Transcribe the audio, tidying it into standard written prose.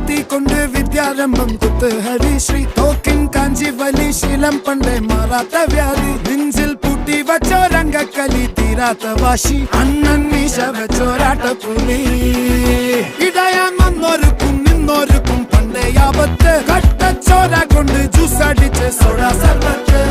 കൊണ്ട് വിദ്യാരംഭം കുത്തുഹരി ശ്രീ തോക്കിൻ കാഞ്ചി വലി ശീലം പണ്ടേ മാറാത്ത വ്യാധി നെഞ്ചിൽ പൂട്ടി വച്ചോരംഗക്കലി തീരാത്ത വാശി അണ്ണൻ മീശ വെച്ചോരാട്ട പുലി ഇടയാൻ വന്നോർക്കും നിന്നോർക്കും പണ്ടേ ആപത്ത് കട്ടച്ചോര കൊണ്ട് ജ്യൂസ് അടിച്ച് സോഡ സർബത്ത്